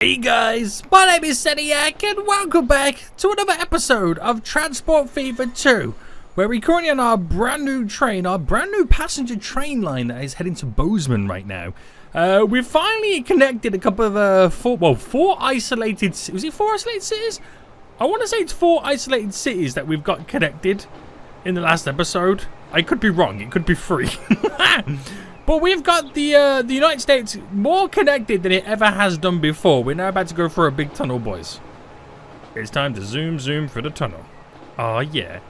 Hey guys, my name is Seniac and welcome back to another episode of Transport Fever 2, where we're currently on our brand new train, our brand new passenger train line that is heading to Bozeman right now. We've finally connected a couple of, four isolated, was it 4 isolated cities? I want to say it's 4 isolated cities that we've got connected in the last episode. I could be wrong, it could be 3. But we've got the United States more connected than it ever has done before. We're now about to go for a big tunnel, boys. It's time to zoom for the tunnel. Oh, yeah.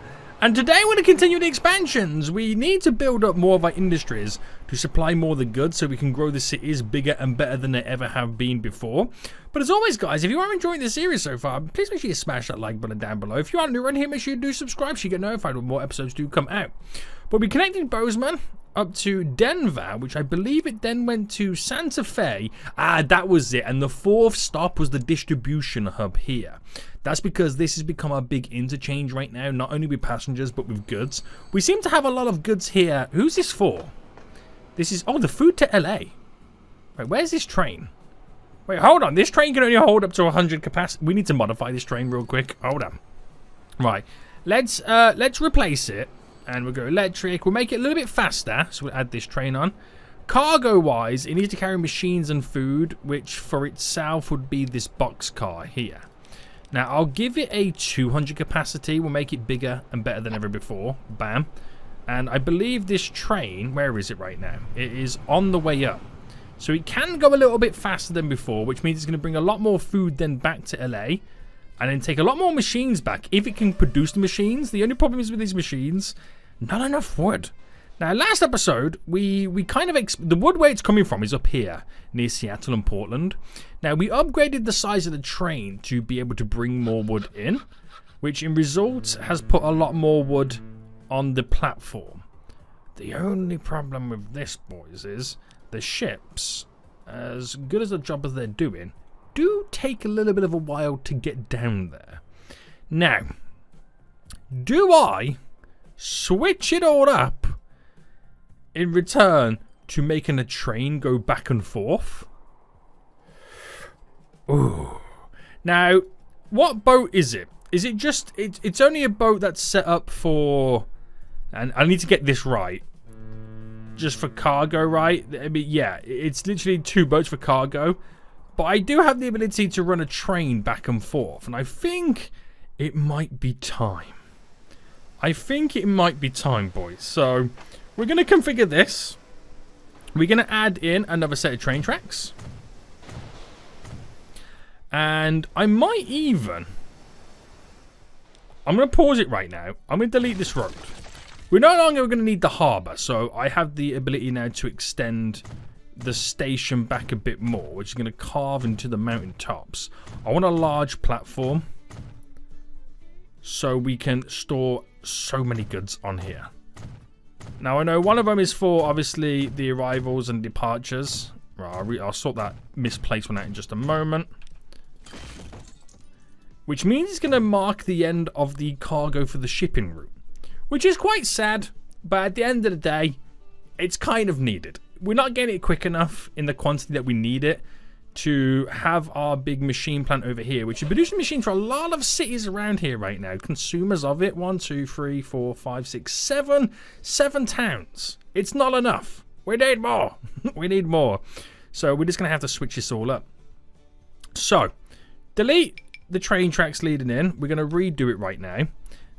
And today we're going to continue the expansions. We need to build up more of our industries to supply more of the goods so we can grow the cities bigger and better than they ever have been before. But as always, guys, if you are enjoying this series so far, please make sure you smash that like button down below. If you are new around here, make sure you do subscribe so you get notified when more episodes do come out. But we connected Bozeman up to Denver, which I believe it then went to Santa Fe. That was it. And the 4th stop was the distribution hub here. That's because this has become our big interchange right now, not only with passengers, but with goods. We seem to have a lot of goods here. Who's this for? This is, the food to LA. Wait, where's this train? Wait, hold on. This train can only hold up to 100 capacity. We need to modify this train real quick. Hold on. Right. Let's replace it. And we'll go electric. We'll make it a little bit faster. So we'll add this train on. Cargo-wise, it needs to carry machines and food, which for itself would be this box car here. Now, I'll give it a 200 capacity. We'll make it bigger and better than ever before. Bam. And I believe this train, where is it right now? It is on the way up. So it can go a little bit faster than before, which means it's going to bring a lot more food then back to LA. And then take a lot more machines back, if it can produce the machines. The only problem is with these machines, not enough wood. Now, last episode, we kind of... the wood where it's coming from is up here, near Seattle and Portland. Now, we upgraded the size of the train to be able to bring more wood in, which in result has put a lot more wood on the platform. The only problem with this, boys, is the ships, as good as the job as they're doing, do take a little bit of a while to get down there. Now, do I switch it all up in return to making a train go back and forth? Ooh. Now, what boat is it? Is it just... It's only a boat that's set up for... And I need to get this right. Just for cargo, right? I mean, yeah, it's literally 2 boats for cargo. But I do have the ability to run a train back and forth. And I think it might be time. I think it might be time, boys. So, we're going to configure this. We're going to add in another set of train tracks. And I might even... I'm going to pause it right now. I'm going to delete this road. We're no longer going to need the harbour. So, I have the ability now to extend the station back a bit more, which is going to carve into the mountain tops. I want a large platform so we can store so many goods on here. Now, I know one of them is for obviously the arrivals and departures. Right, I'll sort that misplaced one out in just a moment, which means it's going to mark the end of the cargo for the shipping route, which is quite sad, but at the end of the day, it's kind of needed. We're not getting it quick enough in the quantity that we need it to have our big machine plant over here, which is producing machines for a lot of cities around here right now. Consumers of it, 1, 2, 3, 4, 5, 6, 7. 7 towns. It's not enough. We need more. We need more. So we're just going to have to switch this all up. So, delete the train tracks leading in. We're going to redo it right now.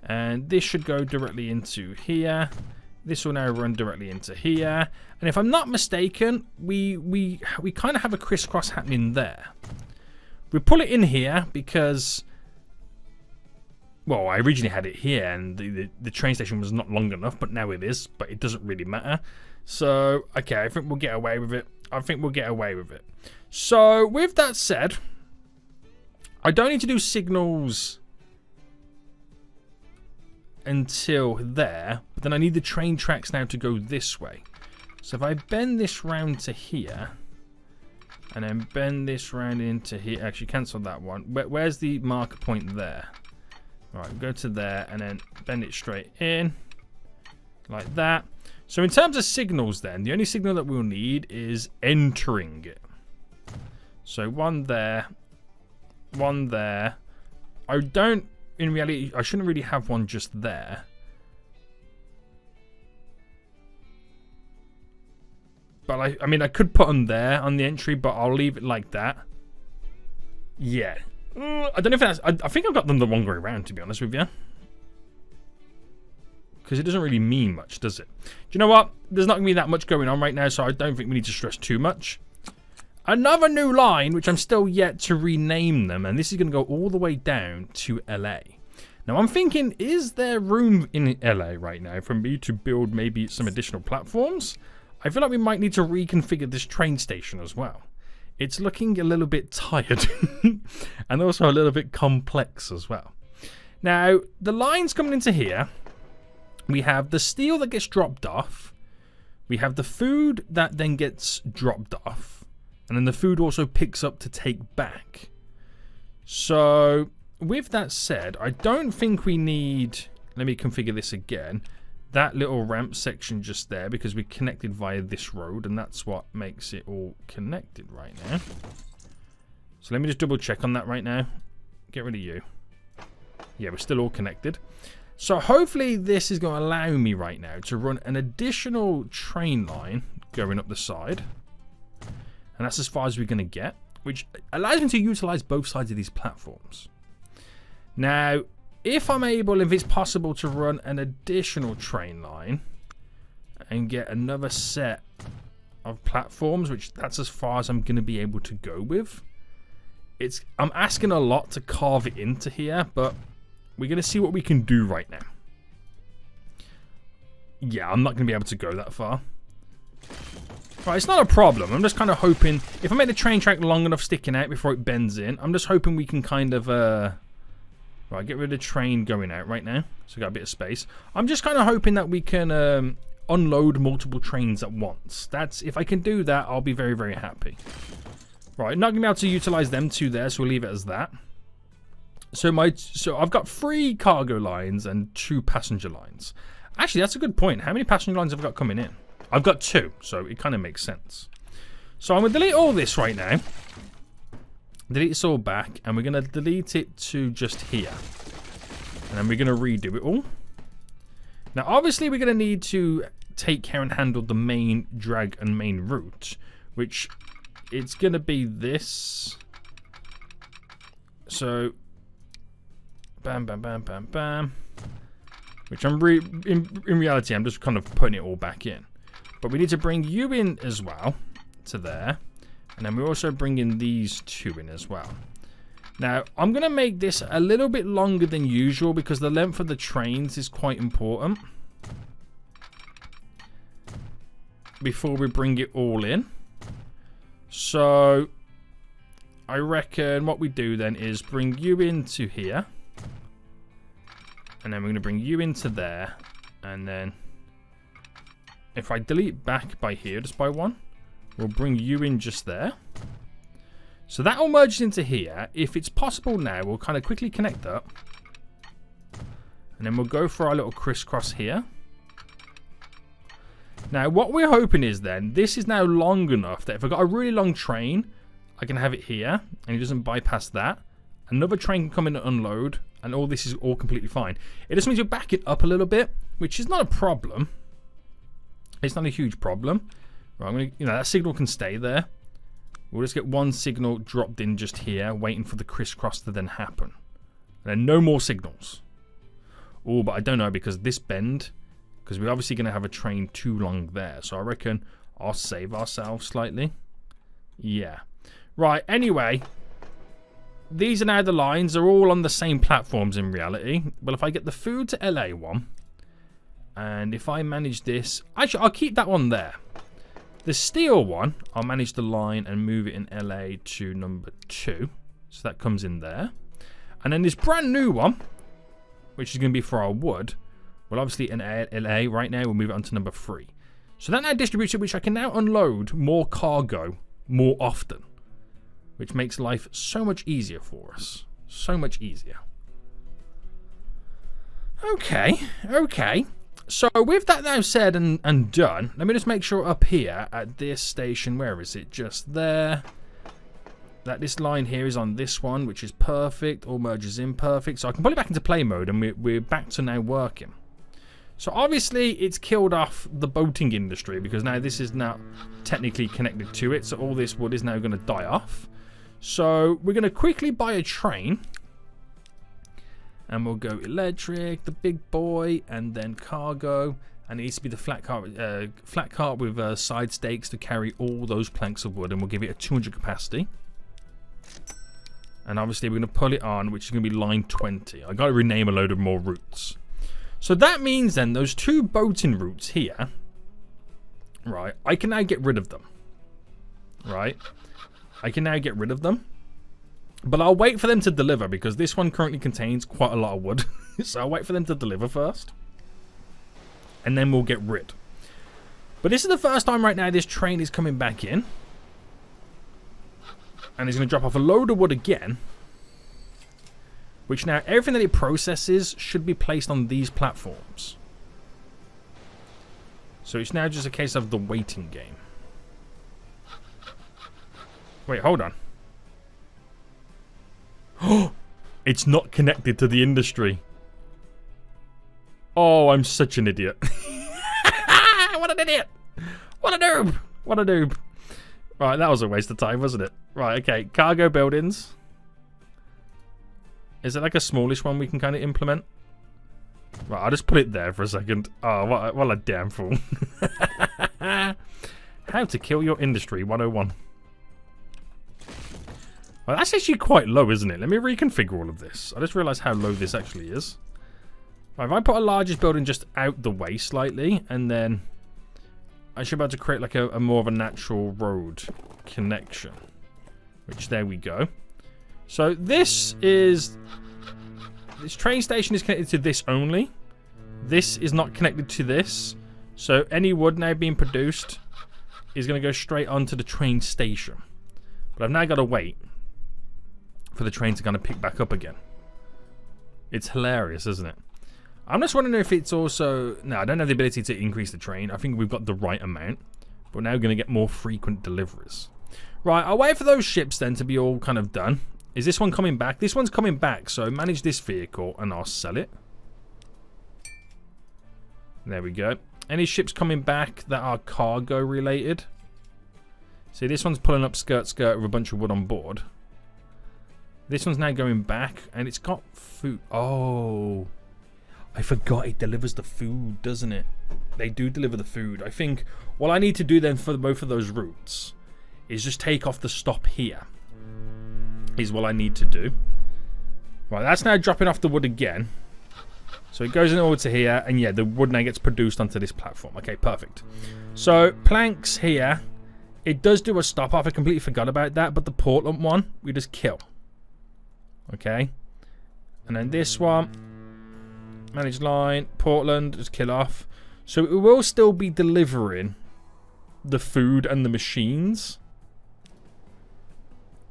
And this should go directly into here. This will now run directly into here. And if I'm not mistaken, we kind of have a crisscross happening there. We pull it in here because... Well, I originally had it here and the train station was not long enough, but now it is. But it doesn't really matter. So, okay, I think we'll get away with it. So, with that said, I don't need to do signals until there, but then I need the train tracks now to go this way. So if I bend this round to here and then bend this round into here, actually cancel that one. Where's the marker point there? All right, go to there and then bend it straight in like that. So in terms of signals then, the only signal that we'll need is entering it. So one there one there. I don't, in reality, I shouldn't really have one just there. But I mean, I could put them there on the entry, but I'll leave it like that. Yeah. I don't know if that's... I think I've got them the wrong way around, to be honest with you. Because it doesn't really mean much, does it? Do you know what? There's not going to be that much going on right now, so I don't think we need to stress too much. Another new line, which I'm still yet to rename them, and this is going to go all the way down to LA. Now, I'm thinking, is there room in LA right now for me to build maybe some additional platforms? I feel like we might need to reconfigure this train station as well. It's looking a little bit tired and also a little bit complex as well. Now, the lines coming into here, we have the steel that gets dropped off. We have the food that then gets dropped off. And then the food also picks up to take back. So, with that said, I don't think we need... Let me configure this again. That little ramp section just there, because we connected via this road, and that's what makes it all connected right now. So let me just double check on that right now. Get rid of you. Yeah, we're still all connected. So hopefully this is going to allow me right now to run an additional train line going up the side. And that's as far as we're going to get, which allows me to utilize both sides of these platforms. Now, if I'm able, if it's possible to run an additional train line and get another set of platforms, which that's as far as I'm going to be able to go with. I'm asking a lot to carve it into here, but we're going to see what we can do right now. Yeah, I'm not going to be able to go that far. Right, it's not a problem. I'm just kind of hoping, if I make the train track long enough sticking out before it bends in, I'm just hoping we can kind of... Right, get rid of the train going out right now. So we got a bit of space. I'm just kind of hoping that we can unload multiple trains at once. If I can do that, I'll be very, very happy. Right, not going to be able to utilize them two there, so we'll leave it as that. So I've got 3 cargo lines and 2 passenger lines. Actually, that's a good point. How many passenger lines have I got coming in? I've got 2, so it kind of makes sense. So I'm going to delete all this right now. Delete this all back, and we're going to delete it to just here. And then we're going to redo it all. Now, obviously, we're going to need to take care and handle the main drag and main route, which it's going to be this. So, bam, bam, bam, bam, bam. Which in reality, I'm just kind of putting it all back in. But we need to bring you in as well to there. And then we're also bringing these 2 in as well. Now, I'm going to make this a little bit longer than usual because the length of the trains is quite important. Before we bring it all in. So, I reckon what we do then is bring you into here. And then we're going to bring you into there. And then, if I delete back by here, just by 1. We'll bring you in just there. So that all merges into here. If it's possible now, we'll kind of quickly connect up. And then we'll go for our little crisscross here. Now, what we're hoping is then, this is now long enough that if I've got a really long train, I can have it here. And it doesn't bypass that. Another train can come in and unload. And all this is all completely fine. It just means you back it up a little bit, which is not a problem. It's not a huge problem. Right, I'm gonna, that signal can stay there. We'll just get 1 signal dropped in just here, waiting for the crisscross to then happen. And then no more signals. Oh, but I don't know because this bend, because we're obviously going to have a train too long there. So I reckon I'll save ourselves slightly. Yeah. Right, anyway. These are now the lines. They're all on the same platforms in reality. But if I get the food to LA one, and if I manage this, actually I'll keep that one there. The steel one, I'll manage the line and move it in LA to number 2. So that comes in there. And then this brand new one, which is going to be for our wood, well, obviously in LA right now, we'll move it on to number 3. So that now distributes it, which I can now unload more cargo more often, which makes life so much easier for us. So much easier. Okay. So with that now said and done, let me just make sure up here at this station, where is it? Just there. that this line here is on this one, which is perfect. All merges in perfect. So I can put it back into play mode, and we're back to now working. So obviously it's killed off the boating industry because now this is now technically connected to it. So all this wood is now going to die off. So we're going to quickly buy a train. And we'll go electric, the big boy, and then cargo. And it needs to be the flat cart with side stakes to carry all those planks of wood. And we'll give it a 200 capacity. And obviously we're going to pull it on, which is going to be line 20. I got to rename a load of more routes. So that means then those 2 boating routes here, right, I can now get rid of them. Right? I can now get rid of them. But I'll wait for them to deliver because this one currently contains quite a lot of wood. So I'll wait for them to deliver first. And then we'll get rid. But this is the first time right now this train is coming back in. And it's going to drop off a load of wood again. Which now everything that it processes should be placed on these platforms. So it's now just a case of the waiting game. Wait, hold on. Oh, it's not connected to the industry. Oh, I'm such an idiot. What an idiot. What a noob. What a noob. Right, that was a waste of time, wasn't it? Right, okay. Cargo buildings. Is it like a smallish one we can kind of implement? Right, I'll just put it there for a second. Oh, what a damn fool. How to kill your industry 101. Well, that's actually quite low, isn't it? Let me reconfigure all of this. I just realised how low this actually is. Right, if I put a largest building just out the way slightly, and then I should be able to create like a more of a natural road connection. Which, there we go. So this train station is connected to this only. This is not connected to this. So any wood now being produced is going to go straight onto the train station. But I've now got to wait for the train to kind of pick back up again. It's hilarious, isn't it? I'm just wondering if it's also... No, I don't have the ability to increase the train. I think we've got the right amount. But we're now going to get more frequent deliveries. Right, I'll wait for those ships then to be all kind of done. Is this one coming back? This one's coming back, so manage this vehicle and I'll sell it. There we go. Any ships coming back that are cargo related? See, this one's pulling up skirt with a bunch of wood on board. This one's now going back, and it's got food. Oh, I forgot it delivers the food, doesn't it? They do deliver the food. I think what I need to do then for both of those routes is just take off the stop here. Is what I need to do. Right, that's now dropping off the wood again. So it goes in over to here, and yeah, the wood now gets produced onto this platform. Okay, perfect. So, planks here. It does do a stop off. I completely forgot about that, but the Portland one, we just kill. Okay. And then this one, manage line, Portland, just kill off. So it will still be delivering the food and the machines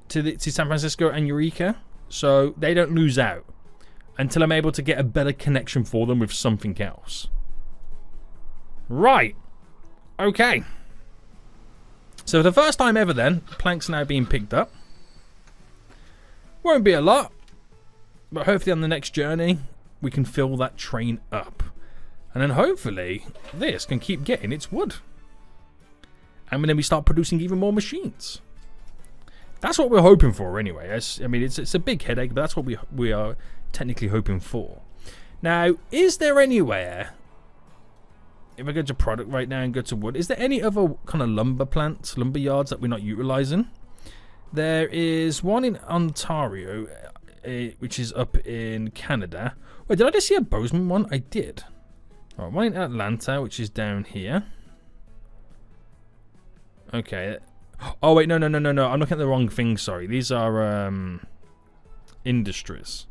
to San Francisco and Eureka. So they don't lose out until I'm able to get a better connection for them with something else. Right. Okay. So for the first time ever then, planks now being picked up. Won't be a lot, but hopefully on the next journey we can fill that train up. And then hopefully this can keep getting its wood. And then we start producing even more machines. That's what we're hoping for anyway. I mean, it's a big headache, but that's what we are technically hoping for. Now, is there anywhere, if I go to product right now and go to wood, is there any other kind of lumber plants, lumber yards that we're not utilizing? There is one in Ontario, which is up in Canada. Wait, did I just see a Bozeman one? I did. Right, one in Atlanta, which is down here. Okay. Oh, wait, no. I'm looking at the wrong thing, sorry. These are industries.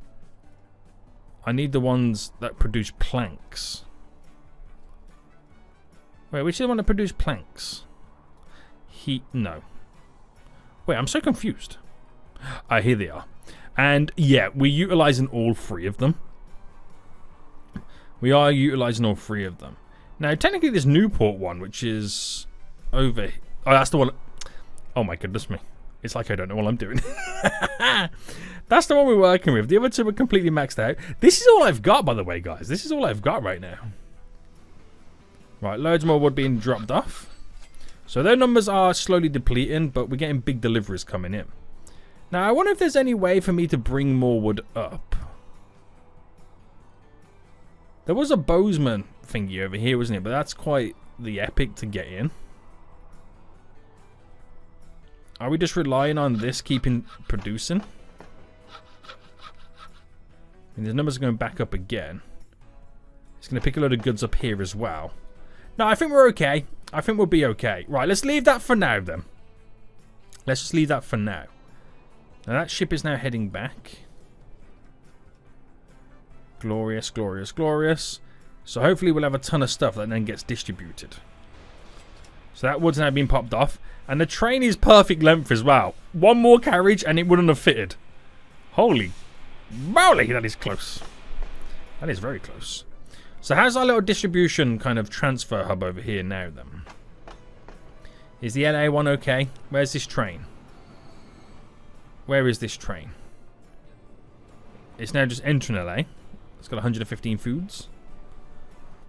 I need the ones that produce planks. Wait, which is the one that produce planks? No. Wait, I'm so confused. Here they are. And yeah, we're utilizing all three of them. We are utilizing all three of them. Now, technically, this Newport one, which is over... Oh, that's the one... Oh my goodness me. It's like I don't know what I'm doing. That's the one we're working with. The other two are completely maxed out. This is all I've got, by the way, guys. This is all I've got right now. Right, loads more wood being dropped off. So their numbers are slowly depleting, but we're getting big deliveries coming in. Now, I wonder if there's any way for me to bring more wood up. There was a Bozeman thingy over here, wasn't it? But that's quite the epic to get in. Are we just relying on this keeping producing? And the numbers are going back up again. It's going to pick a load of goods up here as well. No, I think we're okay. I think we'll be okay. Right, let's leave that for now then. Let's just leave that for now. Now that ship is now heading back. Glorious, glorious, glorious. So hopefully we'll have a ton of stuff that then gets distributed. So that wood's now been popped off. And the train is perfect length as well. One more carriage and it wouldn't have fitted. Holy moly, that is close. That is very close. So how's our little distribution kind of transfer hub over here now then? Is the LA one okay? Where's this train? Where is this train? It's now just entering LA. It's got 115 foods.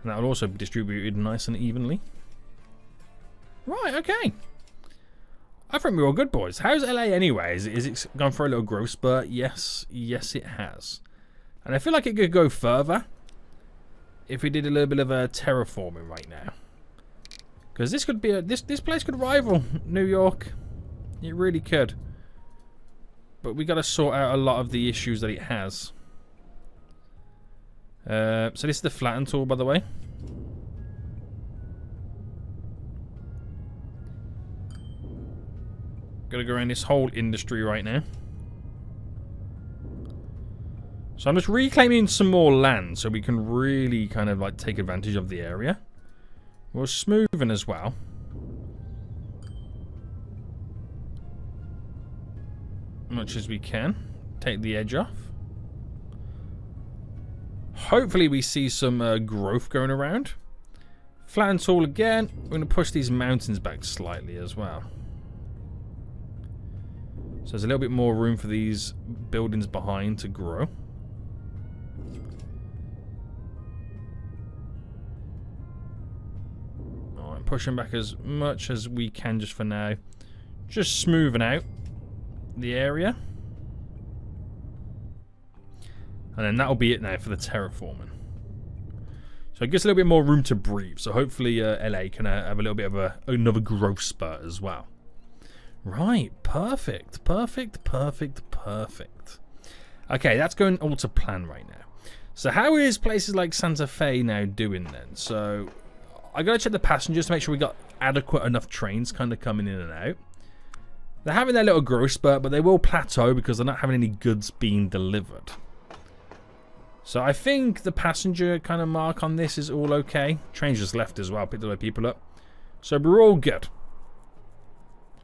And that will also be distributed nice and evenly. Right, okay. I think we're all good, boys. How's LA anyway? Is it gone for a little growth spurt? Yes. Yes, it has. And I feel like it could go further if we did a little bit of a terraforming right now. Because this could be this place could rival New York. It really could. But we got to sort out a lot of the issues that it has. So this is the flatten tool, by the way. Gotta go around this whole industry right now. So I'm just reclaiming some more land so we can really kind of like take advantage of the area. We're smoothing as well. Much as we can. Take the edge off. Hopefully we see some growth going around. Flatten tool again. We're going to push these mountains back slightly as well. So there's a little bit more room for these buildings behind to grow. Alright, pushing back as much as we can just for now. Just smoothing out the area. And then that'll be it now for the terraforming. So it gives a little bit more room to breathe. So hopefully LA can have a little bit of another growth spurt as well. Right, perfect, perfect, perfect, perfect. Okay, that's going all to plan right now. So how is places like Santa Fe now doing then? So I gotta check the passengers to make sure we got adequate enough trains kind of coming in and out. They're having their little growth spurt, but they will plateau because they're not having any goods being delivered. So I think the passenger kind of mark on this is all okay. Trains just left as well, picked a lot of people up. So we're all good.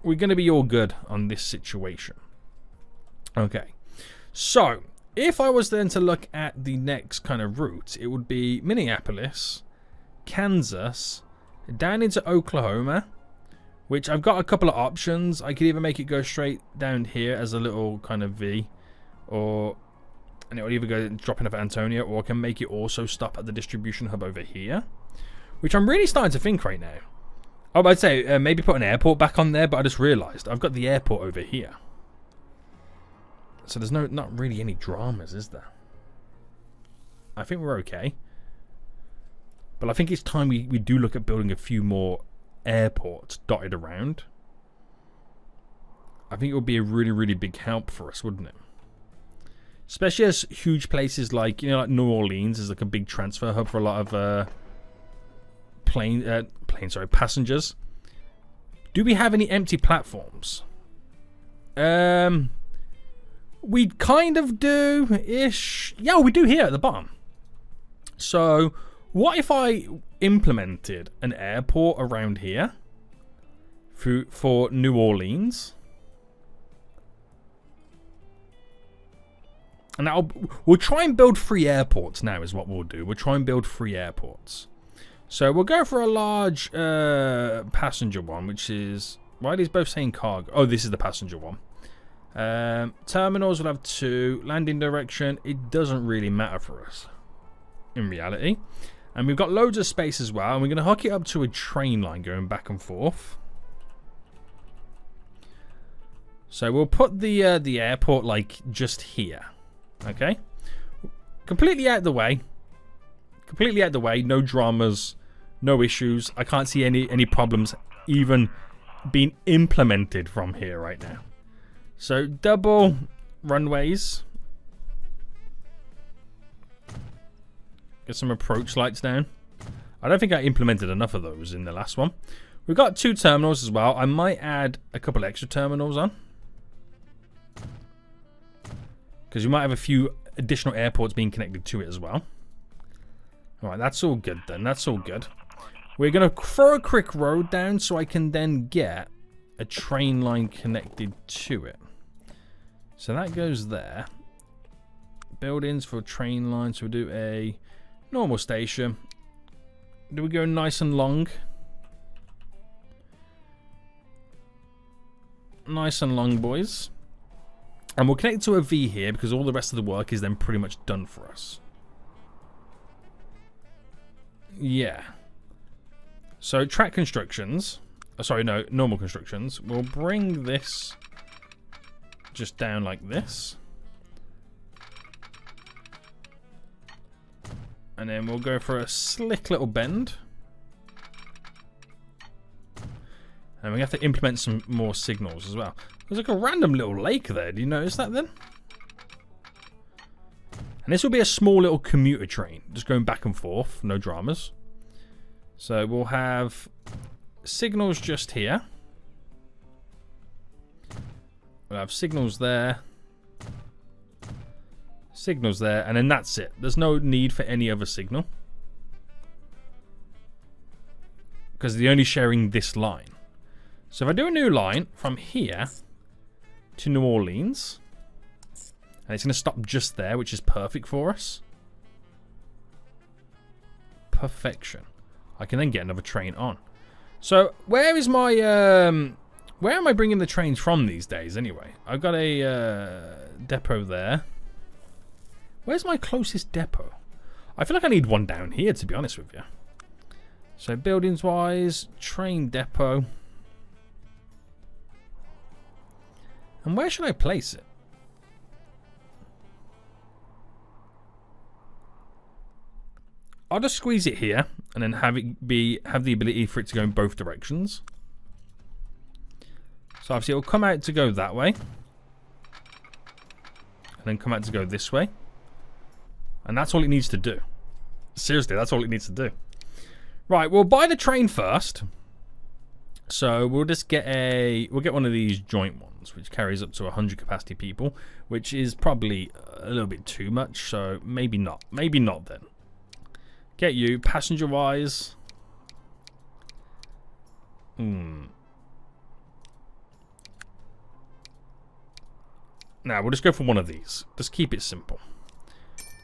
We're going to be all good on this situation. Okay. So, if I was then to look at the next kind of route, it would be Minneapolis, Kansas, down into Oklahoma, which I've got a couple of options. I could either make it go straight down here as a little kind of V, and it will either go dropping off at Antonio, or I can make it also stop at the distribution hub over here, which I'm really starting to think right now. Oh, I'd say maybe put an airport back on there, but I just realised I've got the airport over here. So there's not really any dramas, is there? I think we're okay. But I think it's time we do look at building a few more airports dotted around. I think it would be a really, really big help for us, wouldn't it? Especially as huge places like, you know, like New Orleans is like a big transfer hub for a lot of passengers. Do we have any empty platforms? We kind of do-ish. Yeah, we do here at the bottom. So, what if I implemented an airport around here for New Orleans? And we'll try and build 3 airports now is what we'll do. We'll try and build 3 airports. So we'll go for a large passenger one, which is Why are these both saying cargo? Oh, this is the passenger one. Terminals will have 2. Landing direction, it doesn't really matter for us in reality. And we've got loads of space as well. And we're going to hook it up to a train line going back and forth. So we'll put the airport like just here. Okay? Completely out of the way. Completely out of the way. No dramas. No issues. I can't see any problems even being implemented from here right now. So double runways. Get some approach lights down. I don't think I implemented enough of those in the last one. We've got 2 terminals as well. I might add a couple extra terminals on. Because you might have a few additional airports being connected to it as well. Alright, that's all good then. That's all good. We're going to throw a quick road down so I can then get a train line connected to it. So that goes there. Buildings for a train line. So we'll do a normal station. Do we go nice and long? Nice and long, boys. And we'll connect to a V here because all the rest of the work is then pretty much done for us. Yeah. So track constructions. Sorry, no, normal constructions. We'll bring this just down like this. And then we'll go for a slick little bend. And we have to implement some more signals as well. There's like a random little lake there. Do you notice that then? And this will be a small little commuter train. Just going back and forth. No dramas. So we'll have signals just here. We'll have signals there. Signals there. And then that's it. There's no need for any other signal. Because they're only sharing this line. So if I do a new line from here to New Orleans, and it's going to stop just there, which is perfect for us. Perfection. I can then get another train on. So where is my where am I bringing the trains from these days anyway? I've got a depot there. Where's my closest depot? I feel like I need one down here, to be honest with you. So buildings wise, train depot. And where should I place it? I'll just squeeze it here and then have the ability for it to go in both directions. So obviously it'll come out to go that way. And then come out to go this way. And that's all it needs to do. Seriously, that's all it needs to do. Right, we'll buy the train first. So we'll just get one of these joint ones, which carries up to 100 capacity people, which is probably a little bit too much, so maybe not. Maybe not then. Get you, passenger-wise. Now, we'll just go for one of these. Just keep it simple.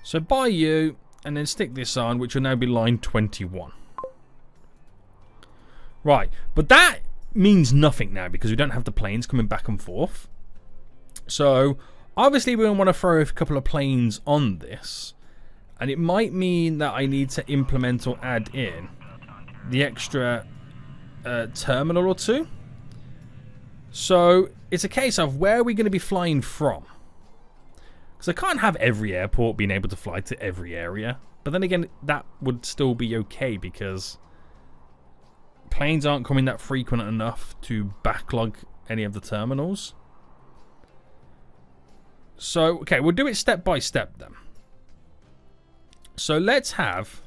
So buy you, and then stick this on, which will now be line 21. Right, but that means nothing now because we don't have the planes coming back and forth. So, obviously we don't want to throw a couple of planes on this. And it might mean that I need to implement or add in the extra terminal or two. So, it's a case of where are we going to be flying from? Because I can't have every airport being able to fly to every area. But then again, that would still be okay because planes aren't coming that frequent enough to backlog any of the terminals. So, okay, we'll do it step by step then. So let's have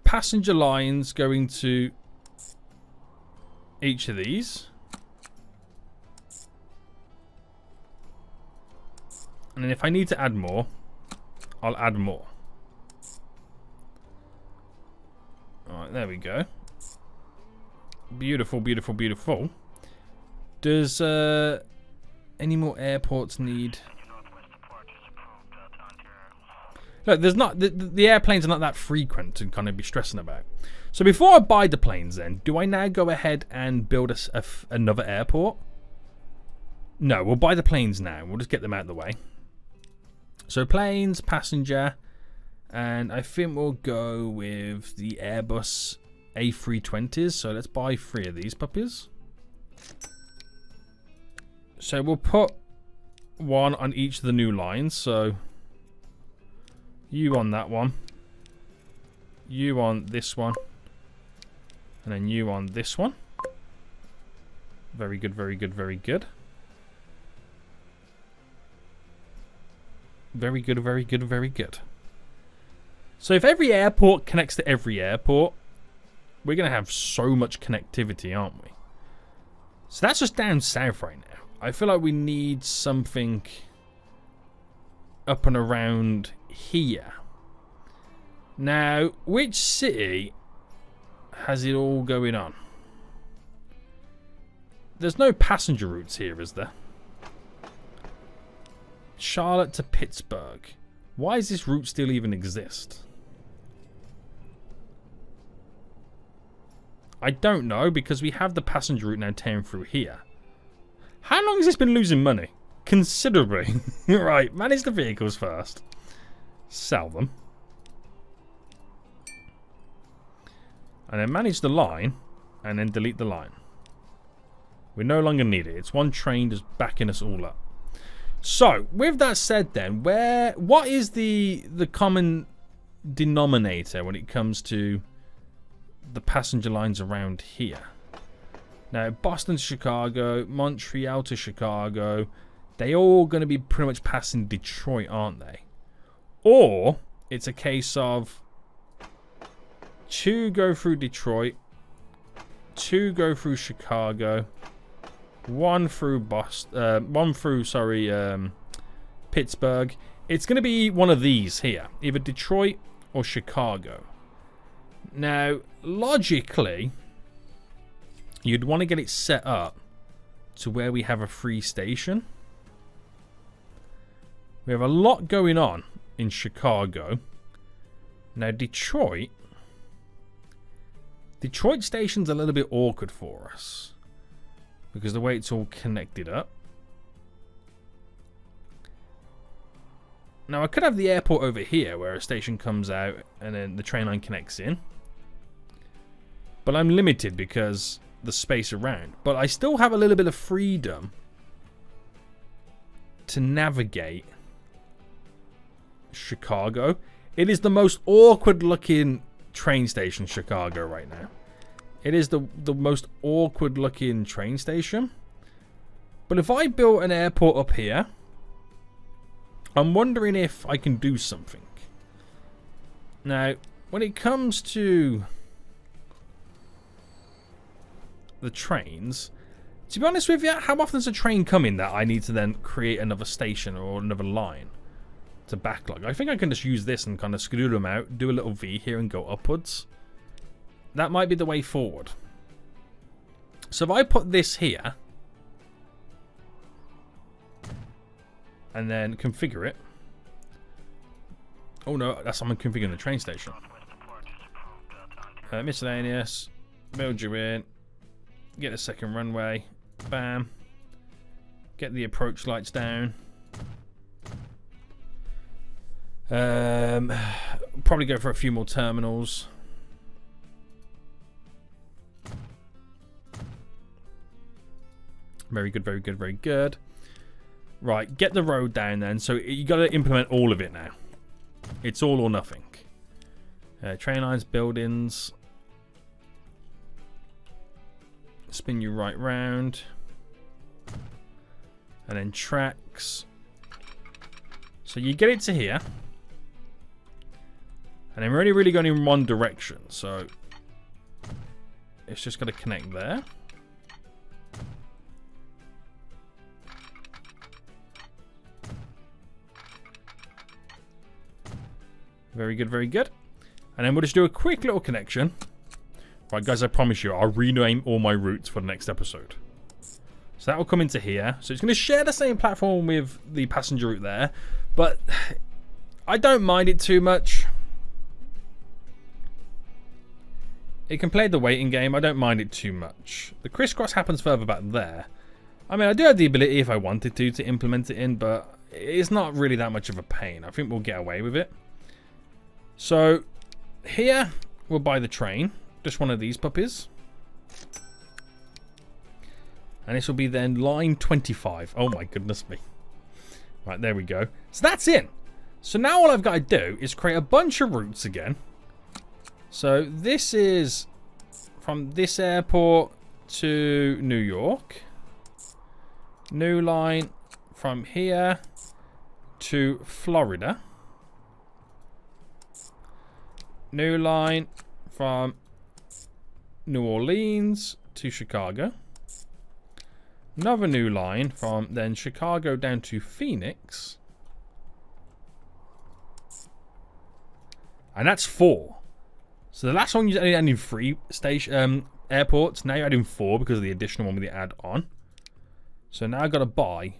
passenger lines going to each of these. And then if I need to add more, I'll add more. Alright, there we go. Beautiful, beautiful, beautiful. Does any more airports need... Look, there's not the airplanes are not that frequent to kind of be stressing about. So before I buy the planes, then do I now go ahead and build another airport? No, we'll buy the planes now. We'll just get them out of the way. So planes, passenger, and I think we'll go with the Airbus A320s. So let's buy 3 of these puppies. So we'll put 1 on each of the new lines. So you on that one, you on this one, and then you on this one. Very good, very good, very good. Very good, very good, very good. So if every airport connects to every airport, we're going to have so much connectivity, aren't we? So that's just down south right now. I feel like we need something up and around here. Now, which city has it all going on? There's no passenger routes here, is there? Charlotte to Pittsburgh. Why does this route still even exist? I don't know, because we have the passenger route now tearing through here. How long has this been losing money? Considerably. Right, manage the vehicles first. Sell them. And then manage the line, and then delete the line. We no longer need it. It's one train just backing us all up. So, with that said then, what is the common denominator when it comes to the passenger lines around here? Now, Boston to Chicago, Montreal to Chicago, they all going to be pretty much passing Detroit, aren't they? Or, it's a case of 2 go through Detroit, 2 go through Chicago, 1 through Pittsburgh. It's going to be one of these here, either Detroit or Chicago. Now, logically, you'd want to get it set up to where we have a free station. We have a lot going on in Chicago. Now, Detroit station's a little bit awkward for us, because the way it's all connected up. Now, I could have the airport over here where a station comes out and then the train line connects in. But I'm limited because the space around. But I still have a little bit of freedom to navigate Chicago. It is the most awkward looking train station, Chicago, right now. It is the most awkward looking train station. But if I built an airport up here, I'm wondering if I can do something. Now, when it comes to the trains, to be honest with you, how often does a train come in that I need to then create another station or another line to backlog? I think I can just use this and kind of skedoodle them out, do a little V here and go upwards. That might be the way forward. So if I put this here and then configure it. Oh no, that's I'm configuring the train station. Miscellaneous. Build you in. Get a second runway. Bam. Get the approach lights down. Probably go for a few more terminals. Very good, very good, very good. Right, get the road down then. So you got to implement all of it now. It's all or nothing. Train lines, buildings. Spin you right round. And then tracks. So you get it to here. And then we're only really going in one direction. So it's just got to connect there. Very good, very good. And then we'll just do a quick little connection. Right, guys, I promise you, I'll rename all my routes for the next episode. So that will come into here. So it's going to share the same platform with the passenger route there. But I don't mind it too much. It can play the waiting game. I don't mind it too much. The crisscross happens further back there. I mean, I do have the ability if I wanted to implement it in, but it's not really that much of a pain. I think we'll get away with it. So, here, we'll buy the train. Just one of these puppies. And this will be then line 25. Oh my goodness me. Right, there we go. So that's it. So now all I've got to do is create a bunch of routes again. So this is from this airport to New York. New line from here to Florida. New line from New Orleans to Chicago. Another new line from then Chicago down to Phoenix. And that's 4. So the last one you only added 3 airports. Now you're adding 4 because of the additional one with the add-on. So now I've got to buy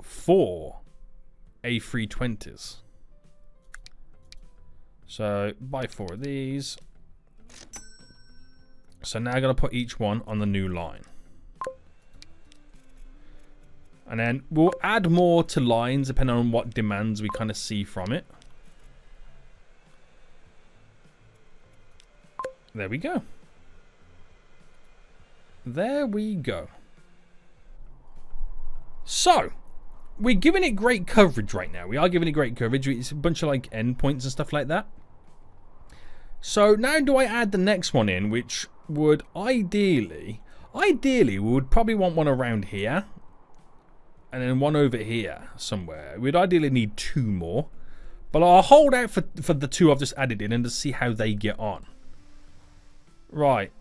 4 A320s. So buy 4 of these. So now I've got to put each one on the new line. And then we'll add more to lines depending on what demands we kind of see from it. There we go. There we go. So, we're giving it great coverage right now. We are giving it great coverage. It's a bunch of like endpoints and stuff like that. So now do I add the next one in, which would ideally we would probably want one around here. And then one over here somewhere. We'd ideally need 2 more. But I'll hold out for the 2 I've just added in and to see how they get on. Right.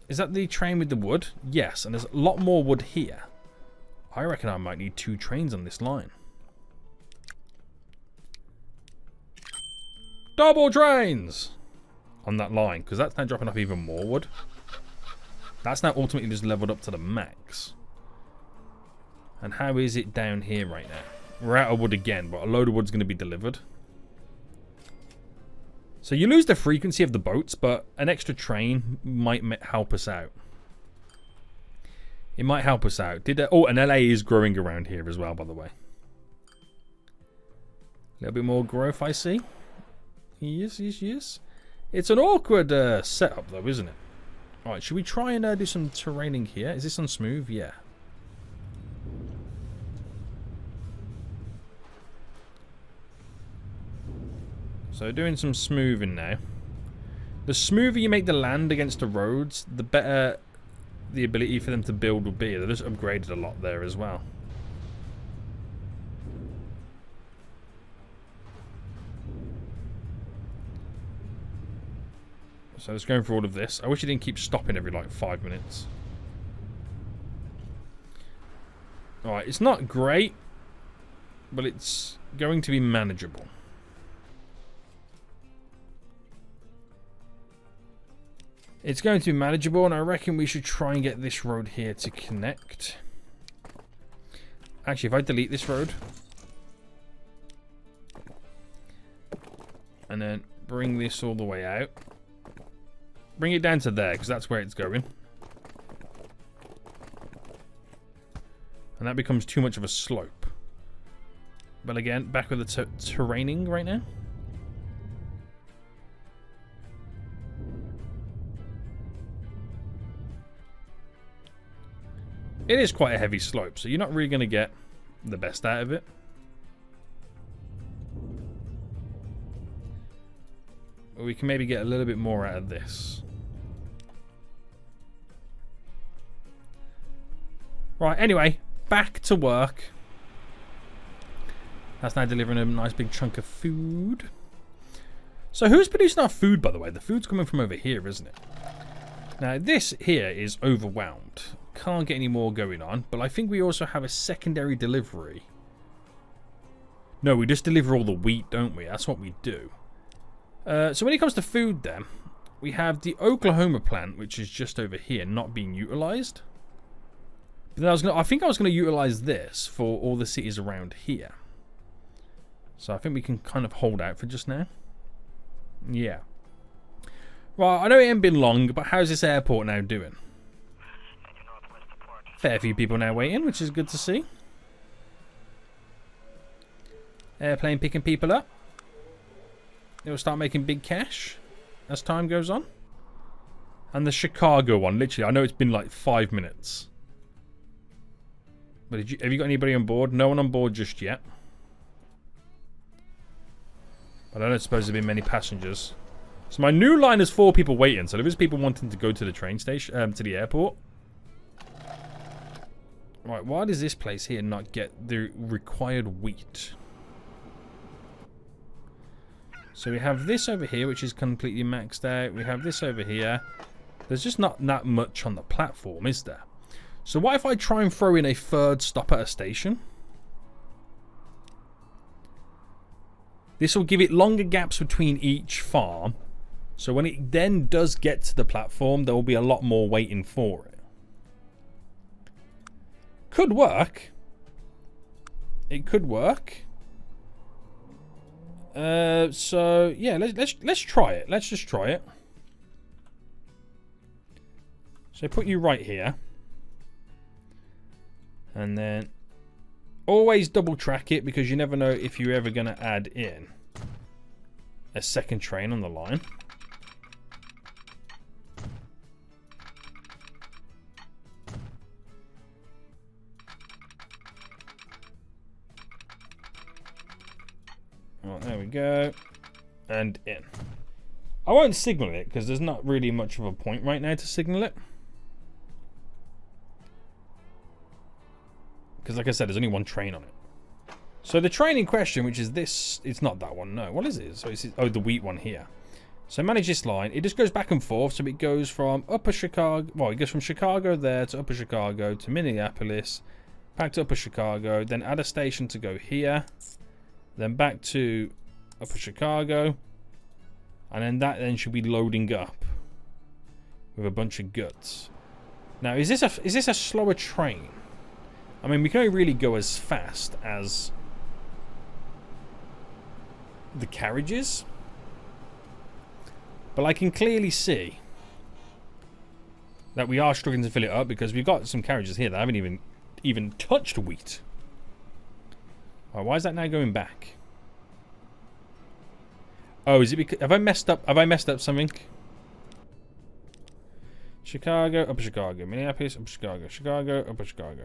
Is that the train with the wood? Yes, and there's a lot more wood here. I reckon I might need 2 trains on this line. Double trains! On that line, because that's now dropping off even more wood. That's now ultimately just leveled up to the max. And how is it down here right now? We're out of wood again, but a load of wood's going to be delivered. So you lose the frequency of the boats, but an extra train might help us out. It might help us out. Oh, and LA is growing around here as well, by the way. A little bit more growth, I see. Yes, yes, yes. It's an awkward setup, though, isn't it? Alright, should we try and do some terraining here? Is this on smooth? Yeah. So doing some smoothing now. The smoother you make the land against the roads, the better the ability for them to build will be. They're just upgraded a lot there as well. So let's go through all of this. I wish it didn't keep stopping every like 5 minutes. Alright, it's not great, but it's going to be manageable. It's going to be manageable, and I reckon we should try and get this road here to connect. Actually, if I delete this road and then bring this all the way out, bring it down to there, because that's where it's going. And that becomes too much of a slope. But again, back with the terraining right now. It is quite a heavy slope, so you're not really going to get the best out of it. But we can maybe get a little bit more out of this. Right, anyway, back to work. That's now delivering a nice big chunk of food. So who's producing our food, by the way? The food's coming from over here, isn't it? Now, this here is overwhelmed. Can't get any more going on, but I think we also have a secondary delivery. No, we just deliver all the wheat, don't we? That's what we do. So when it comes to food then, we have the Oklahoma plant, which is just over here, not being utilized. But then I think I was going to utilize this for all the cities around here. So I think we can kind of hold out for just now. Yeah. Well, I know it ain't been long, but how's this airport now doing? Fair few people now waiting, which is good to see. Airplane picking people up. It'll start making big cash as time goes on. And the Chicago one, literally, I know it's been like 5 minutes. But have you got anybody on board? No one on board just yet. I don't suppose there've been many passengers. So my new line is 4 people waiting. So there is people wanting to go to the train station, to the airport. Right, why does this place here not get the required wheat? So we have this over here, which is completely maxed out. We have this over here. There's just not that much on the platform, is there? So what if I try and throw in a third stop at a station? This will give it longer gaps between each farm. So when it then does get to the platform, there will be a lot more waiting for it. Could work. It could work. So yeah, let's try it. Let's just try it. So put you right here. And then always double track it, because you never know if you're ever going to add in a second train on the line. Well, there we go. And in. I won't signal it because there's not really much of a point right now to signal it. Because like I said, there's only one train on it. So the train in question, which is this, it's not that one, no. What is it? So it's, oh, the wheat one here. So manage this line. It just goes back and forth. So it goes from Upper Chicago, well, it goes from Chicago there to Upper Chicago to Minneapolis, back to Upper Chicago, then add a station to go here, then back to Upper Chicago, and then that then should be loading up with a bunch of guts. Now, is this a slower train? I mean, we can only really go as fast as the carriages. But I can clearly see that we are struggling to fill it up, because we've got some carriages here that haven't even touched wheat. Right, why is that now going back? Oh, is it because have I messed up something? Chicago, Upper Chicago, Minneapolis, Upper Chicago, Chicago, Upper Chicago.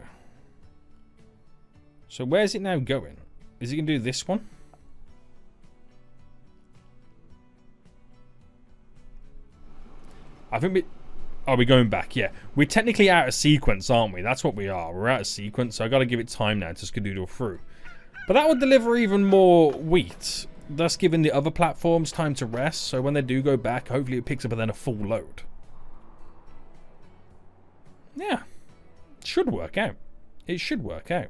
So where's it now going? Is it going to do this one? I think are we going back? Yeah. We're technically out of sequence, aren't we? That's what we are. We're out of sequence, so I got to give it time now to skedoodle through. But that would deliver even more wheat, thus giving the other platforms time to rest. So when they do go back, hopefully it picks up then a full load. Yeah. Should work out. It should work out.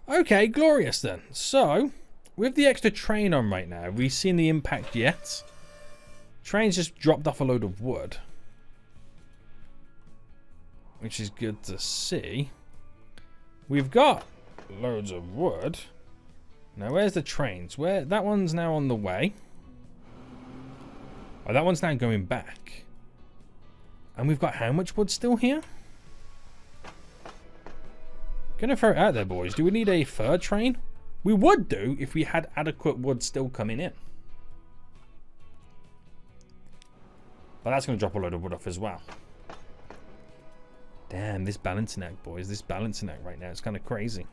Okay, glorious then. So, with the extra train on right now, have we seen the impact yet? Train's just dropped off a load of wood, which is good to see. We've got loads of wood. Now, where's the trains? That one's now on the way. Oh, that one's now going back. And we've got how much wood still here? Gonna throw it out there, boys. Do we need a third train? We would do if we had adequate wood still coming in. But that's going to drop a load of wood off as well. Damn, this balancing act, boys. This balancing act right now is kind of crazy.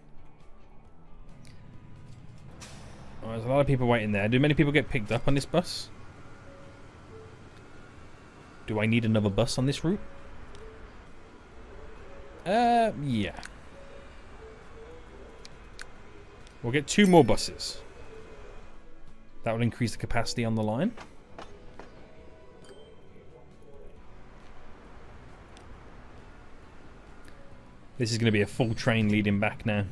Oh, there's a lot of people waiting there. Do many people get picked up on this bus? Do I need another bus on this route? Yeah. We'll get 2 more buses. That will increase the capacity on the line. This is going to be a full train leading back now.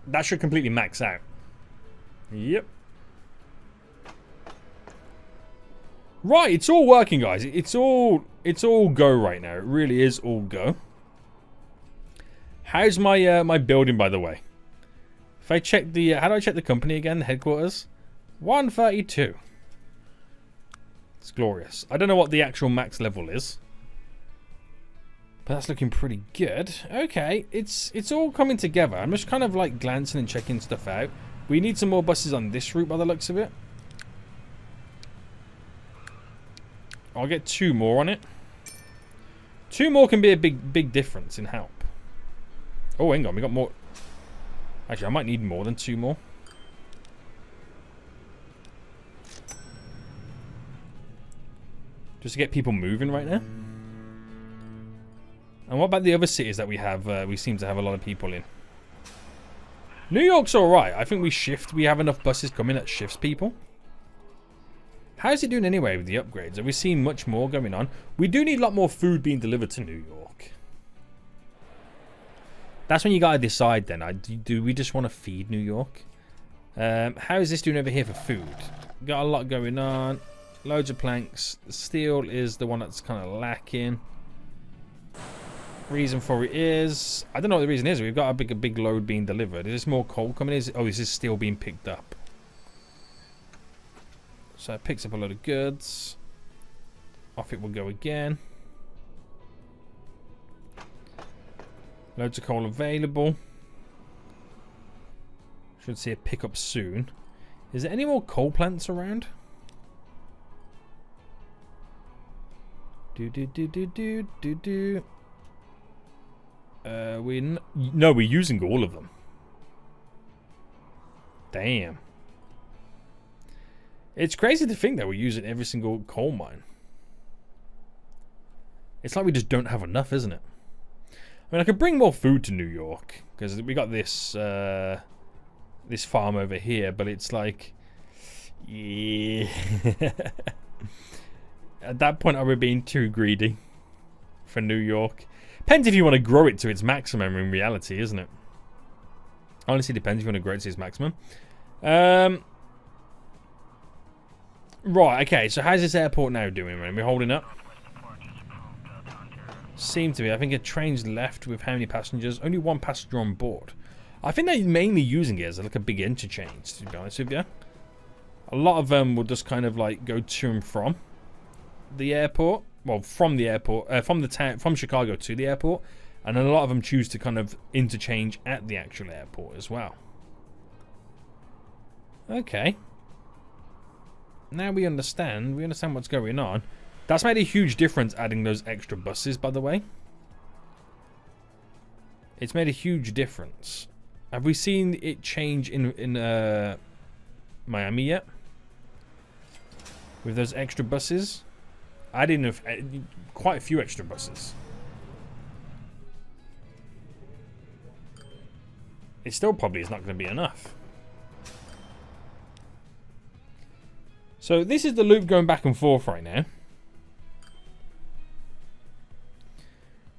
That should completely max out. Yep. Right, it's all working, guys. It's all go right now. It really is all go. How's my my building, by the way? If I check the how do I check the company again? The headquarters, 132. It's glorious. I don't know what the actual max level is, but that's looking pretty good. Okay, it's all coming together. I'm just kind of like glancing and checking stuff out. We need some more buses on this route by the looks of it. I'll get 2 more on it. 2 more can be a big difference in help. Oh, hang on, we got more. Actually, I might need more than 2 more. Just to get people moving right now. And what about the other cities that we have? We seem to have a lot of people in. New York's alright. I think we have enough buses coming that shifts people. How's it doing anyway with the upgrades? Are we seeing much more going on? We do need a lot more food being delivered to New York. That's when you gotta decide then. Do we just want to feed New York? How is this doing over here for food? Got a lot going on. Loads of planks. The steel is the one that's kind of lacking. Reason for it is, I don't know what the reason is. We've got a big load being delivered. Is this more coal coming? Oh, this is still being picked up. So it picks up a load of goods. Off it will go again. Loads of coal available. Should see a pickup soon. Is there any more coal plants around? No, we're using all of them. Damn. It's crazy to think that we're using every single coal mine. It's like we just don't have enough, isn't it? I mean, I could bring more food to New York because we got this this farm over here, but it's like, yeah. At that point, are we being too greedy for New York? Depends if you want to grow it to its maximum in reality, isn't it? Honestly, depends if you want to grow it to its maximum. Right, okay, so how's this airport now doing, man? We're holding up? Seem to be. I think a train's left with how many passengers? Only 1 passenger on board. I think they're mainly using it as like a big interchange, to be honest with you. A lot of them will just kind of like go to and from the airport. Well, from the airport, from the town, from Chicago to the airport. And then a lot of them choose to kind of interchange at the actual airport as well. Okay. Now we understand what's going on. That's made a huge difference adding those extra buses, by the way. It's made a huge difference. Have we seen it change in Miami yet? With those extra buses? I didn't have quite a few extra buses. It still probably is not going to be enough. So this is the loop going back and forth right now.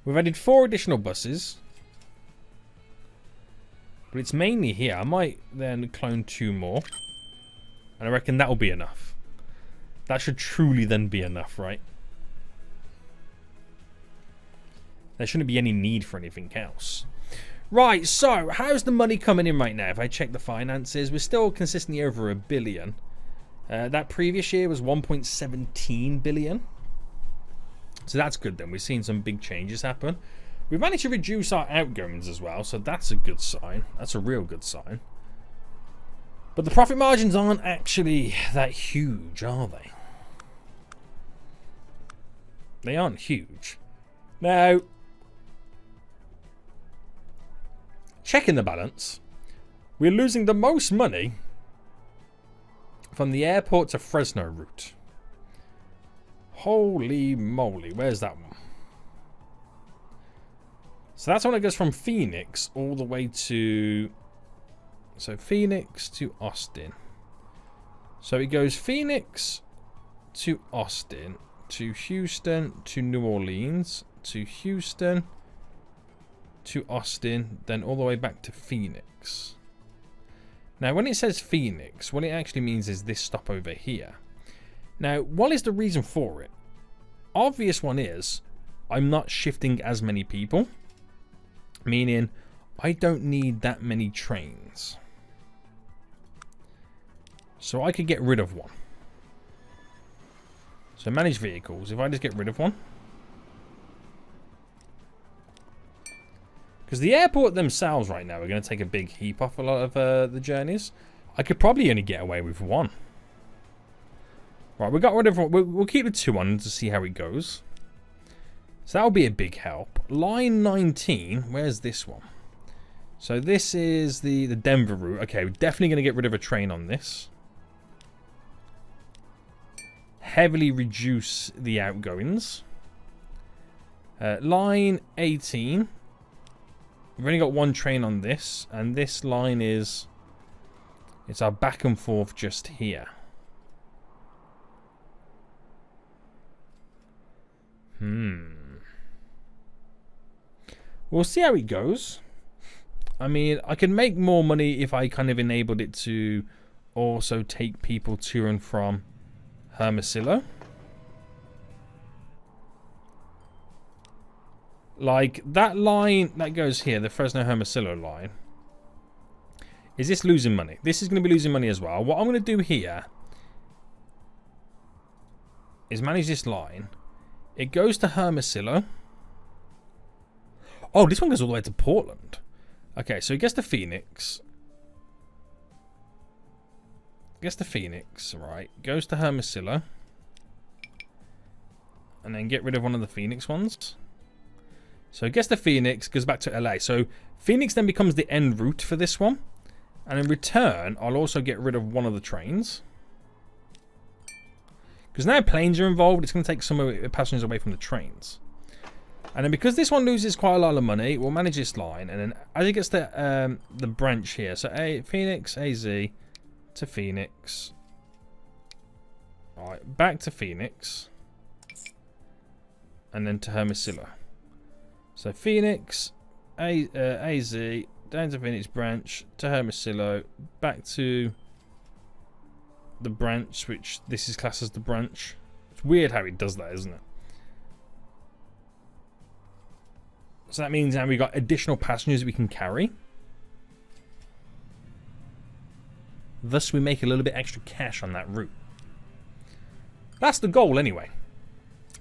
We've added 4 additional buses. But it's mainly here. I might then clone 2 more. And I reckon that will be enough. That should truly then be enough, right? There shouldn't be any need for anything else. Right, so how's the money coming in right now? If I check the finances, we're still consistently over $1 billion. That previous year was 1.17 billion. So that's good then. We've seen some big changes happen. We've managed to reduce our outgoings as well, so that's a good sign. That's a real good sign. But the profit margins aren't actually that huge, are they? They aren't huge. Now, checking the balance, we're losing the most money from the airport to Fresno route. Holy moly, where's that one? So that's when it goes from Phoenix all the way to... So Phoenix to Austin. So it goes Phoenix to Austin, to Houston, to New Orleans, to Houston, to Austin, then all the way back to Phoenix. Now, when it says Phoenix, what it actually means is this stop over here. Now, what is the reason for it? Obvious one is, I'm not shifting as many people. Meaning, I don't need that many trains. So I could get rid of one. So manage vehicles. If I just get rid of one. Because the airport themselves right now are going to take a big heap off a lot of the journeys. I could probably only get away with one. Right, we got rid of one. We'll keep the 2 on to see how it goes. So that'll be a big help. Line 19. Where's this one? So this is the Denver route. Okay, we're definitely going to get rid of a train on this. Heavily reduce the outgoings. Line 18. We've only got 1 train on this. And this line is... It's our back and forth just here. We'll see how it goes. I mean, I can make more money if I kind of enabled it to also take people to and from Hermosillo. Like, that line that goes here, the Fresno Hermosillo line. Is this losing money? This is going to be losing money as well. What I'm going to do here is manage this line. It goes to Hermosillo. Oh, this one goes all the way to Portland. Okay, so it gets to Phoenix. Gets to Phoenix, right. Goes to Hermosillo. And then get rid of one of the Phoenix ones. So it gets to Phoenix, goes back to LA. So Phoenix then becomes the end route for this one. And in return, I'll also get rid of one of the trains. Because now planes are involved, it's going to take some of the passengers away from the trains. And then because this one loses quite a lot of money, we'll manage this line. And then as it gets to the branch here, so Phoenix, AZ, to Phoenix. Alright, back to Phoenix. And then to Hermosillo. So Phoenix, AZ, down to Phoenix branch, to Hermosillo, back to the branch, which this is classed as the branch. It's weird how it does that, isn't it? So that means now we've got additional passengers we can carry. Thus we make a little bit extra cash on that route. That's the goal anyway.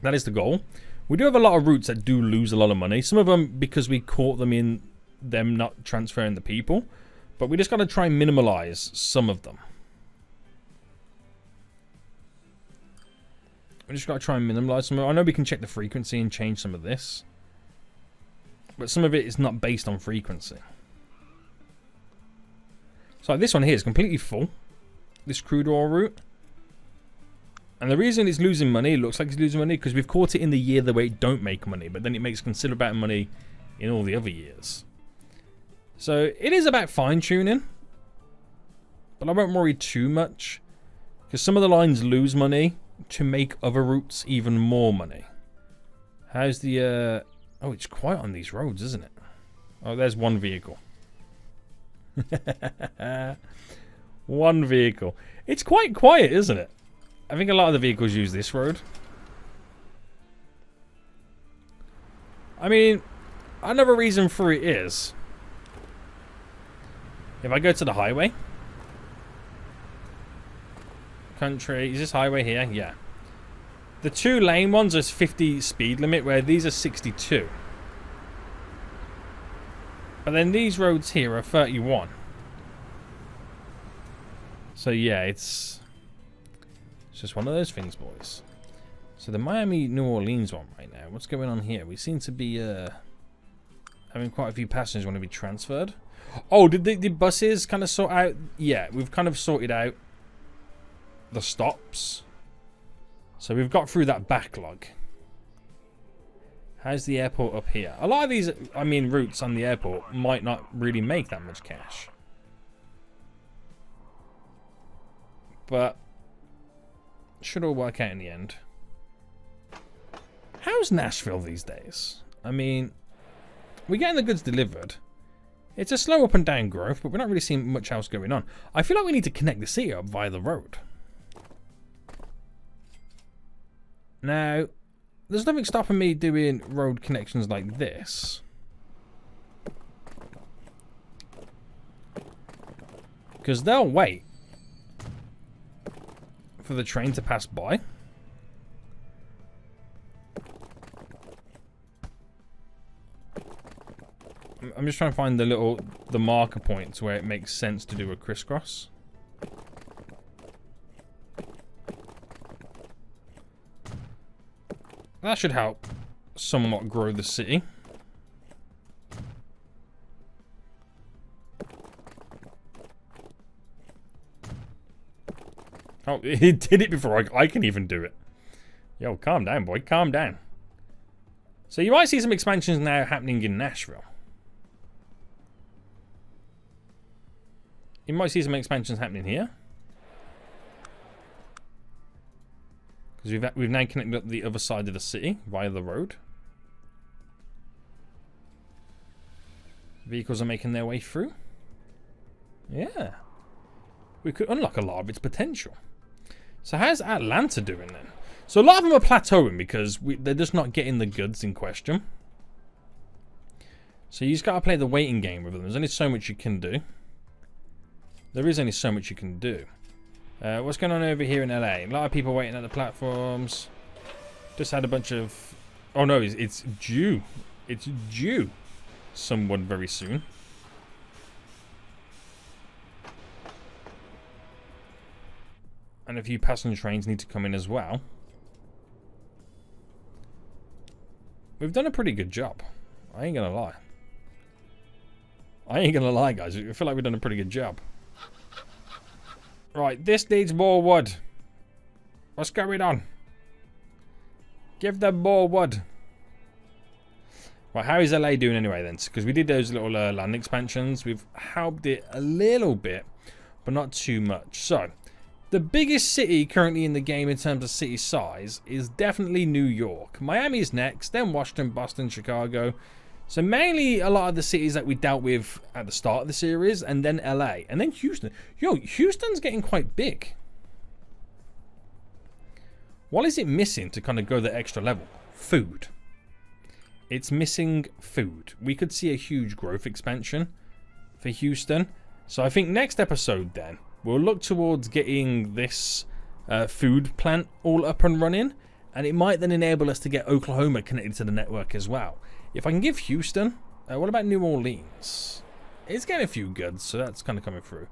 That is the goal. We do have a lot of routes that do lose a lot of money. Some of them because we caught them in them not transferring the people. But we just got to try and minimalize some of them. We just got to try and minimize some of them. I know we can check the frequency and change some of this. But some of it is not based on frequency. So like this one here is completely full. This crude oil route. And the reason it's losing money, it looks like it's losing money, because we've caught it in the year the way it don't make money. But then it makes considerable amount of money in all the other years. So it is about fine-tuning. But I won't worry too much. Because some of the lines lose money to make other routes even more money. How's the... Oh, it's quiet on these roads, isn't it? Oh, there's one vehicle. One vehicle. It's quite quiet, isn't it? I think a lot of the vehicles use this road. I mean, another reason for it is... If I go to the highway... Country... Is this highway here? Yeah. The 2-lane ones are 50 speed limit, where these are 62. But then these roads here are 31. So yeah, it's just one of those things, boys. So the Miami-New Orleans one right now, what's going on here? We seem to be having quite a few passengers want to be transferred. Oh, did the buses kind of sort out? Yeah, we've kind of sorted out the stops. So we've got through that backlog. How's the airport up here? A lot of these, I mean, routes on the airport might not really make that much cash. But should all work out in the end. How's Nashville these days? I mean, we're getting the goods delivered. It's a slow up and down growth, but we're not really seeing much else going on. I feel like we need to connect the city up via the road. Now, there's nothing stopping me doing road connections like this. Because they'll wait for the train to pass by. I'm just trying to find the marker points where it makes sense to do a crisscross. That should help somewhat grow the city. Oh, he did it before I can even do it. Yo, calm down, boy. Calm down. So you might see some expansions now happening in Nashville. You might see some expansions happening here. Because we've now connected up the other side of the city via the road. Vehicles are making their way through. Yeah. We could unlock a lot of its potential. So how's Atlanta doing then? So a lot of them are plateauing because they're just not getting the goods in question. So you just got to play the waiting game with them. There's only so much you can do. There is only so much you can do. What's going on over here in LA? A lot of people waiting at the platforms. Just had a bunch of... Oh no, it's due. It's due someone very soon. And a few passenger trains need to come in as well. We've done a pretty good job. I ain't gonna lie. I ain't gonna lie, guys. I feel like we've done a pretty good job. Right, this needs more wood. What's going on? Give them more wood. Right, how is LA doing anyway then? Because we did those little land expansions. We've helped it a little bit, but not too much. So, the biggest city currently in the game in terms of city size is definitely New York. Miami is next, then Washington, Boston, Chicago. So mainly a lot of the cities that we dealt with at the start of the series, and then LA, and then Houston. Yo, Houston's getting quite big. What is it missing to kind of go the extra level? Food. It's missing food. We could see a huge growth expansion for Houston. So I think next episode then, we'll look towards getting this food plant all up and running, and it might then enable us to get Oklahoma connected to the network as well. If I can give Houston, what about New Orleans? It's getting a few goods, so that's kind of coming through.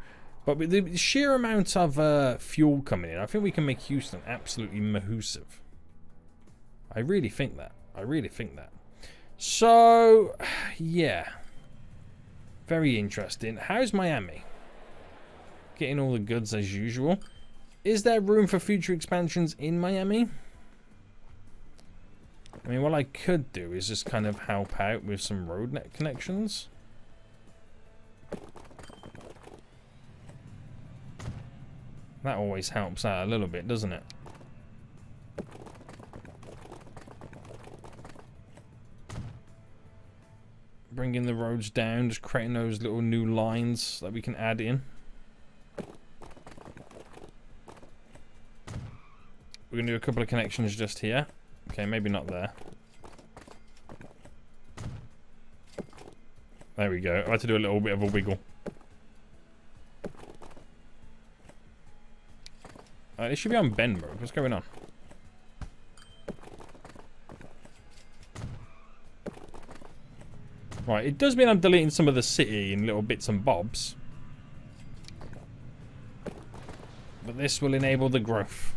But with the sheer amount of fuel coming in, I think we can make Houston absolutely mahoosive. I really think that. I really think that. So, yeah. Very interesting. How's Miami? Getting all the goods as usual. Is there room for future expansions in Miami? I mean, what I could do is just kind of help out with some road net connections. That always helps out a little bit, doesn't it? Bringing the roads down, just creating those little new lines that we can add in. We're going to do a couple of connections just here. Okay, maybe not there. There we go. I had to do a little bit of a wiggle. It should be on bend mode. What's going on? Right, it does mean I'm deleting some of the city in little bits and bobs. But this will enable the growth.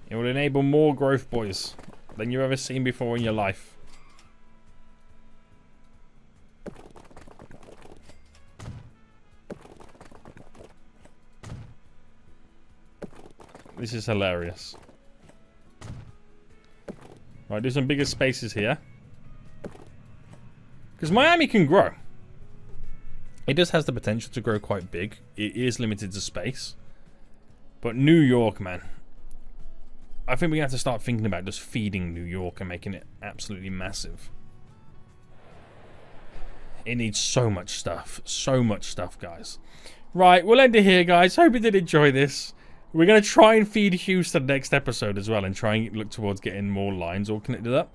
It will enable more growth, boys, than you've ever seen before in your life. This is hilarious. Right, do some bigger spaces here. Because Miami can grow. It just has the potential to grow quite big. It is limited to space. But New York, man. I think we have to start thinking about just feeding New York and making it absolutely massive. It needs so much stuff. So much stuff, guys. Right, we'll end it here, guys. Hope you did enjoy this. We're going to try and feed Houston next episode as well and try and look towards getting more lines all connected up.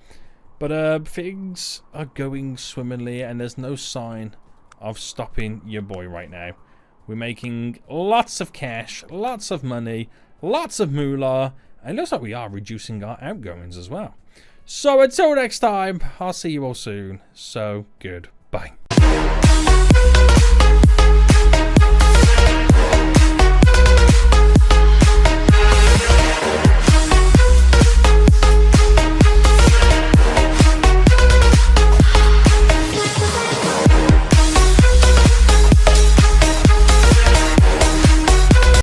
But things are going swimmingly, and there's no sign of stopping your boy right now. We're making lots of cash, lots of money, lots of moolah, and it looks like we are reducing our outgoings as well. So until next time, I'll see you all soon. So goodbye.